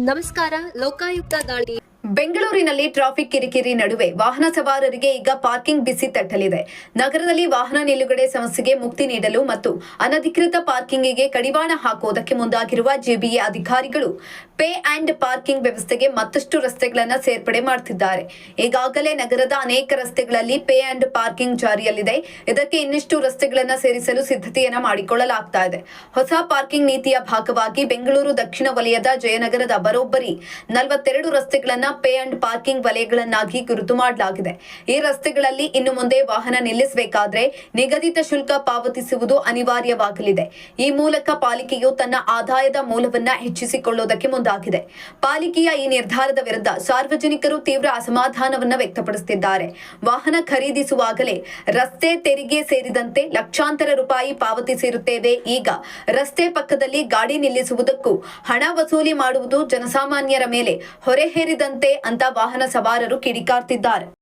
ನಮಸ್ಕಾರ. ಲೋಕಾಯುಕ್ತ ದಾಳಿ. ಬೆಂಗಳೂರಿನಲ್ಲಿ ಟ್ರಾಫಿಕ್ ಕಿರಿಕಿರಿ ನಡುವೆ ವಾಹನ ಸವಾರರಿಗೆ ಈಗ ಪಾರ್ಕಿಂಗ್ ಬಿಸಿ ತಟ್ಟಲಿದೆ. ನಗರದಲ್ಲಿ ವಾಹನ ನಿಲುಗಡೆ ಸಮಸ್ಯೆಗೆ ಮುಕ್ತಿ ನೀಡಲು ಮತ್ತು ಅನಧಿಕೃತ ಪಾರ್ಕಿಂಗಿಗೆ ಕಡಿವಾಣ ಹಾಕುವುದಕ್ಕೆ ಮುಂದಾಗಿರುವ ಜೆಬಿಎ ಅಧಿಕಾರಿಗಳು ಪೇ ಅಂಡ್ ಪಾರ್ಕಿಂಗ್ ವ್ಯವಸ್ಥೆಗೆ ಮತ್ತಷ್ಟು ರಸ್ತೆಗಳನ್ನು ಸೇರ್ಪಡೆ ಮಾಡುತ್ತಿದ್ದಾರೆ. ಈಗಾಗಲೇ ನಗರದ ಅನೇಕ ರಸ್ತೆಗಳಲ್ಲಿ ಪೇ ಅಂಡ್ ಪಾರ್ಕಿಂಗ್ ಜಾರಿಯಲ್ಲಿದೆ. ಇದಕ್ಕೆ ಇನ್ನಷ್ಟು ರಸ್ತೆಗಳನ್ನು ಸೇರಿಸಲು ಸಿದ್ಧತೆಯನ್ನ ಮಾಡಿಕೊಳ್ಳಲಾಗ್ತಾ ಇದೆ. ಹೊಸ ಪಾರ್ಕಿಂಗ್ ನೀತಿಯ ಭಾಗವಾಗಿ ಬೆಂಗಳೂರು ದಕ್ಷಿಣ ವಲಯದ ಜಯನಗರದ ಬರೋಬ್ಬರಿ 42 ರಸ್ತೆಗಳನ್ನು ಪೇ ಅಂಡ್ ಪಾರ್ಕಿಂಗ್ ವಲಯಗಳನ್ನಾಗಿ ಗುರುತು ಮಾಡಲಾಗಿದೆ. ಈ ರಸ್ತೆಗಳಲ್ಲಿ ಇನ್ನು ಮುಂದೆ ವಾಹನ ನಿಲ್ಲಿಸಬೇಕಾದ್ರೆ ನಿಗದಿತ ಶುಲ್ಕ ಪಾವತಿಸುವುದು ಅನಿವಾರ್ಯವಾಗಲಿದೆ. ಈ ಮೂಲಕ ಪಾಲಿಕೆಯು ತನ್ನ ಆದಾಯದ ಮೂಲವನ್ನ ಹೆಚ್ಚಿಸಿಕೊಳ್ಳುವುದಕ್ಕೆ ಮುಂದಾಗಿದೆ. ಪಾಲಿಕೆಯ ಈ ನಿರ್ಧಾರದ ವಿರುದ್ಧ ಸಾರ್ವಜನಿಕರು ತೀವ್ರ ಅಸಮಾಧಾನವನ್ನ ವ್ಯಕ್ತಪಡಿಸುತ್ತಿದ್ದಾರೆ. ವಾಹನ ಖರೀದಿಸುವಾಗಲೇ ರಸ್ತೆ ತೆರಿಗೆ ಸೇರಿದಂತೆ ಲಕ್ಷಾಂತರ ರೂಪಾಯಿ ಪಾವತಿಸಿರುತ್ತೇವೆ. ಈಗ ರಸ್ತೆ ಪಕ್ಕದಲ್ಲಿ ಗಾಡಿ ನಿಲ್ಲಿಸುವುದಕ್ಕೂ ಹಣ ವಸೂಲಿ ಮಾಡುವುದು ಜನಸಾಮಾನ್ಯರ ಮೇಲೆ ಹೊರೆ ಹೇರಿದಂತೆ ಅಂತ ವಾಹನ ಸವಾರರು ಕಿಡಿಕಾರ್ತಿದ್ದಾರೆ.